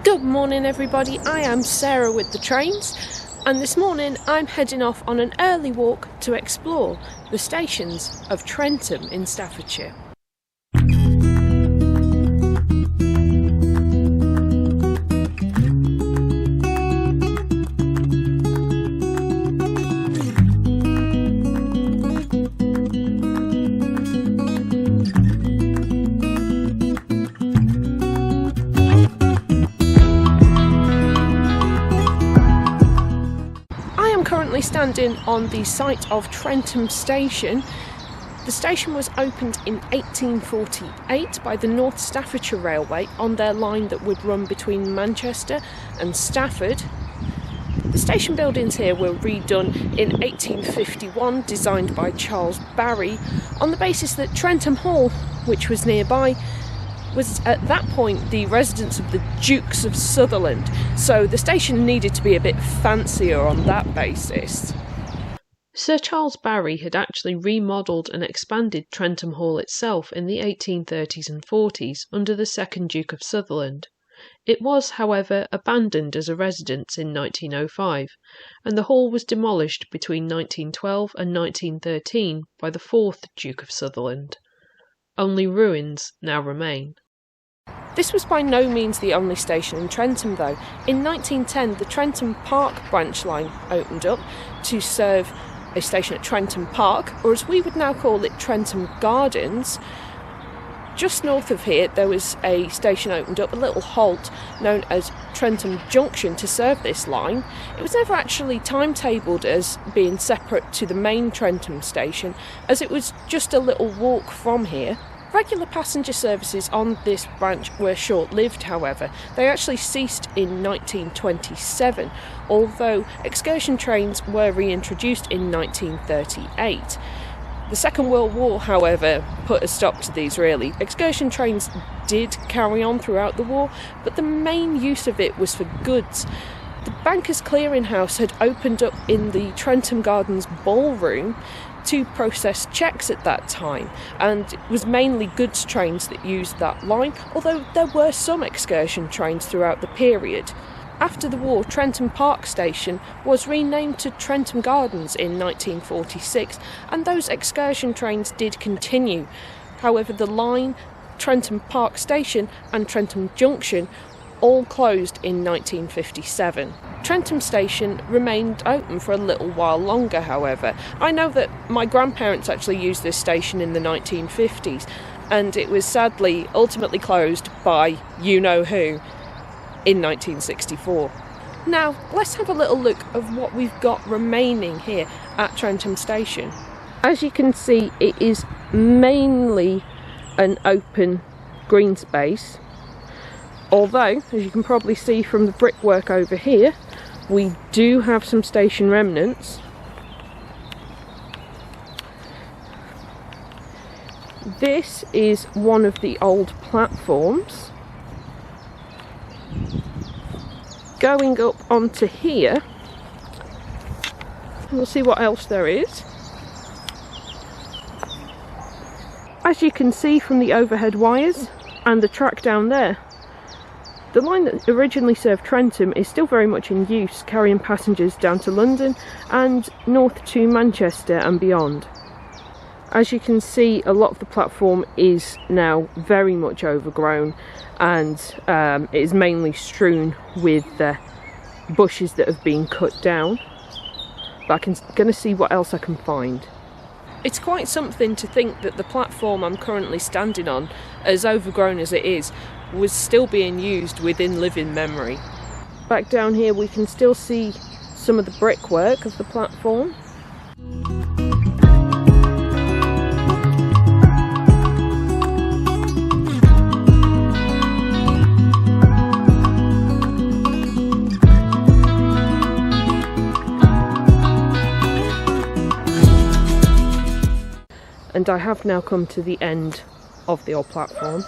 Good morning everybody, I am Sarah with the trains, and this morning I'm heading off on an early walk to explore the stations of Trentham in Staffordshire. Currently standing on the site of Trum Station. The station was opened in 1848 by the North Staffordshire Railway on their line that would run between Manchester and Stafford. The station buildings here were redone in 1851, designed by Charles Barry, on the basis that Trentham Hall, which was nearby, was at that point the residence of the Dukes of Sutherland, so the station needed to be a bit fancier on that basis. Sir Charles Barry had actually remodelled and expanded Trentham Hall itself in the 1830s and 40s under the second Duke of Sutherland. It was, however, abandoned as a residence in 1905, and the hall was demolished between 1912 and 1913 by the fourth Duke of Sutherland. Only ruins now remain. This was by no means the only station in Trentham though. In 1910 the Trentham Park branch line opened up to serve a station at Trentham Park, or as we would now call it, Trentham Gardens. Just north of here there was a station opened up, a little halt known as Trentham Junction, to serve this line. It was never actually timetabled as being separate to the main Trentham station, as it was just a little walk from here. Regular passenger services on this branch were short-lived, however. They actually ceased in 1927, although excursion trains were reintroduced in 1938. The Second World War, however, put a stop to these really. Excursion trains did carry on throughout the war, but the main use of it was for goods. The Bankers' Clearing House had opened up in the Trentham Gardens ballroom to process cheques at that time, and it was mainly goods trains that used that line, although there were some excursion trains throughout the period. After the war, Trentham Park Station was renamed to Trentham Gardens in 1946, and those excursion trains did continue. However, the line, Trentham Park Station and Trentham Junction all closed in 1957. Trentham Station remained open for a little while longer, however. I know that my grandparents actually used this station in the 1950s, and it was sadly ultimately closed by you-know-who in 1964. Now, let's have a little look of what we've got remaining here at Trentham Station. As you can see, it is mainly an open green space, although, as you can probably see from the brickwork over here, we do have some station remnants. This is one of the old platforms. Going up onto here, we'll see what else there is. As you can see from the overhead wires and the track down there, the line that originally served Trentham is still very much in use, carrying passengers down to London and north to Manchester and beyond. As you can see, a lot of the platform is now very much overgrown, and it is mainly strewn with bushes that have been cut down. But I'm going to see what else I can find. It's quite something to think that the platform I'm currently standing on, as overgrown as it is, was still being used within living memory. Back down here we can still see some of the brickwork of the platform. And I have now come to the end of the old platform.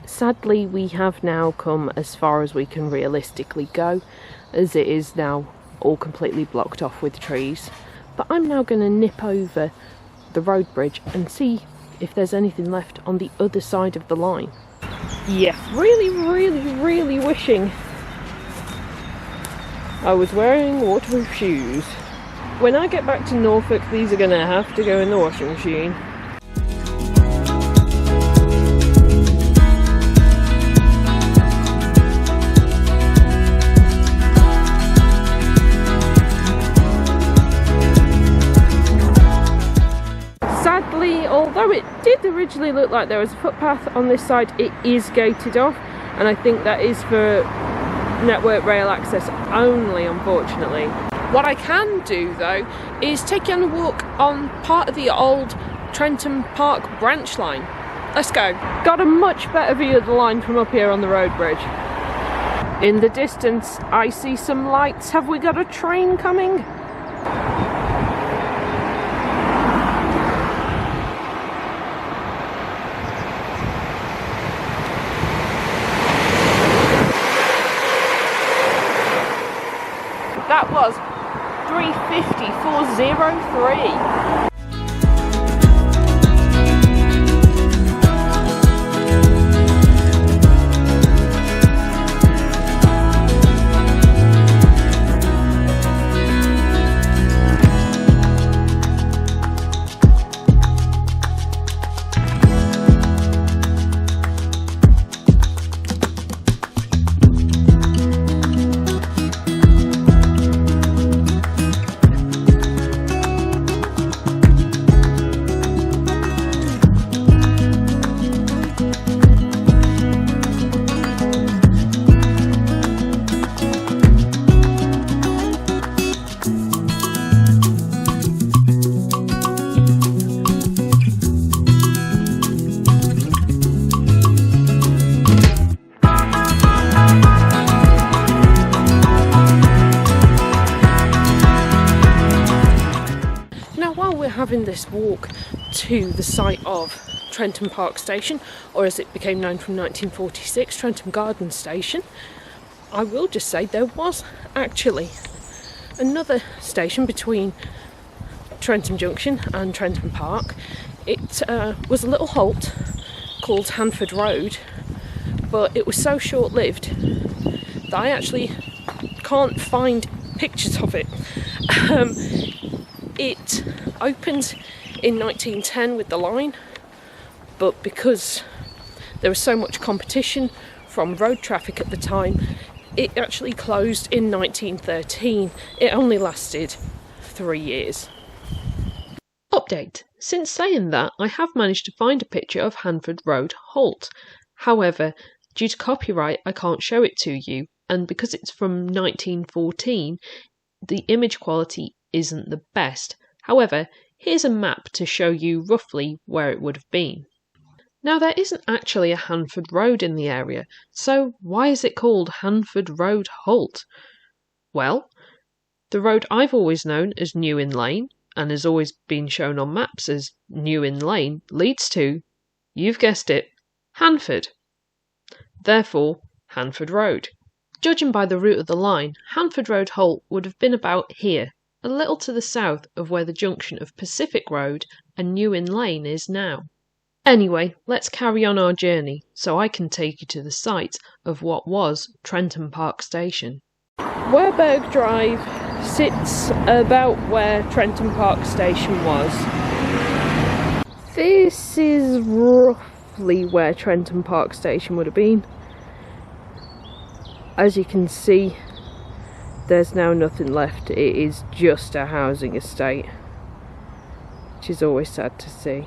Sadly, we have now come as far as we can realistically go, as it is now all completely blocked off with trees. But I'm now going to nip over the road bridge and see if there's anything left on the other side of the line. Yeah, really wishing I was wearing waterproof shoes. When I get back to Norfolk, these are going to have to go in the washing machine. Sadly, although it did originally look like there was a footpath on this side, it is gated off, and I think that is for Network Rail access only, unfortunately. What I can do though is take you on a walk on part of the old Trentham Park branch line. Let's go. Got a much better view of the line from up here on the road bridge. In the distance I see some lights. Have we got a train coming? That was 350,403. Having this walk to the site of Trentham Park Station, or as it became known from 1946, Trentham Garden Station, I will just say there was actually another station between Trentham Junction and Trentham Park. It was a little halt called Hanford Road, but it was so short-lived that I actually can't find pictures of it. It opened in 1910 with the line, but because there was so much competition from road traffic at the time, it actually closed in 1913. It only lasted 3 years. Update. Since saying that, I have managed to find a picture of Hanford Road Halt. However, due to copyright, I can't show it to you, and because it's from 1914, the image quality isn't the best. However, here's a map to show you roughly where it would have been. Now, there isn't actually a Hanford Road in the area, so why is it called Hanford Road Halt? Well, the road I've always known as New Inn Lane, and has always been shown on maps as New Inn Lane, leads to, you've guessed it, Hanford. Therefore, Hanford Road. Judging by the route of the line, Hanford Road Halt would have been about here, a little to the south of where the junction of Pacific Road and New Inn Lane is now. Anyway, let's carry on our journey so I can take you to the site of what was Trentham Park Station. Werburgh Drive sits about where Trentham Park Station was. This is roughly where Trentham Park Station would have been. As you can see, there's now nothing left. It is just a housing estate, which is always sad to see.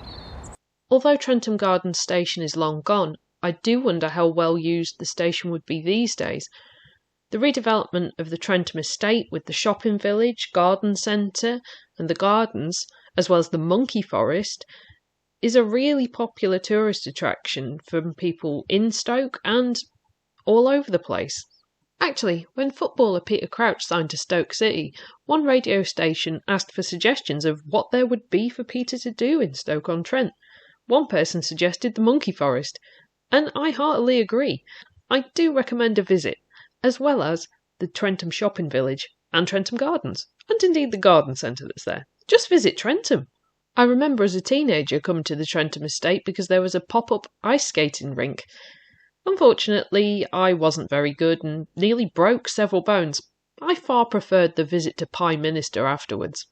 Although Trentham Garden Station is long gone, I do wonder how well used the station would be these days. The redevelopment of the Trentham estate with the shopping village, garden centre and the gardens, as well as the monkey forest, is a really popular tourist attraction from people in Stoke and all over the place. Actually, when footballer Peter Crouch signed to Stoke City, one radio station asked for suggestions of what there would be for Peter to do in Stoke-on-Trent. One person suggested the monkey forest, and I heartily agree. I do recommend a visit, as well as the Trentham shopping village and Trentham Gardens, and indeed the garden centre that's there. Just visit Trentham. I remember as a teenager coming to the Trentham estate because there was a pop-up ice skating rink. Unfortunately, I wasn't very good and nearly broke several bones. I far preferred the visit to Pie Minister afterwards.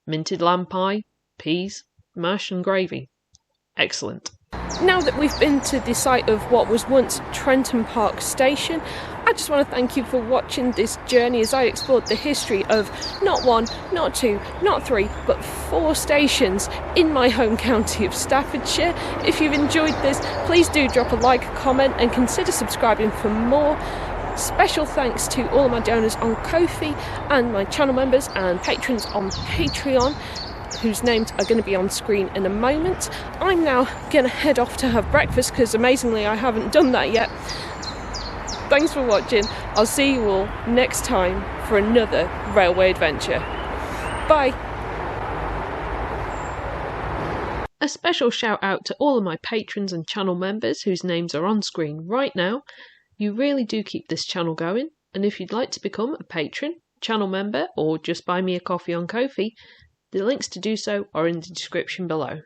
Minted lamb pie, peas, mash and gravy. Excellent. Now that we've been to the site of what was once Trentham Park Station, I just want to thank you for watching this journey as I explored the history of not 1, not 2, not 3, but 4 stations in my home county of Staffordshire. If you've enjoyed this, please do drop a like, comment and consider subscribing for more. Special thanks to all of my donors on Ko-fi and my channel members and patrons on Patreon, whose names are going to be on screen in a moment. I'm now going to head off to have breakfast because amazingly I haven't done that yet. Thanks for watching. I'll see you all next time for another railway adventure. Bye. A special shout out to all of my patrons and channel members whose names are on screen right now. You really do keep this channel going, and if you'd like to become a patron, channel member, or just buy me a coffee on Ko-fi, the links to do so are in the description below.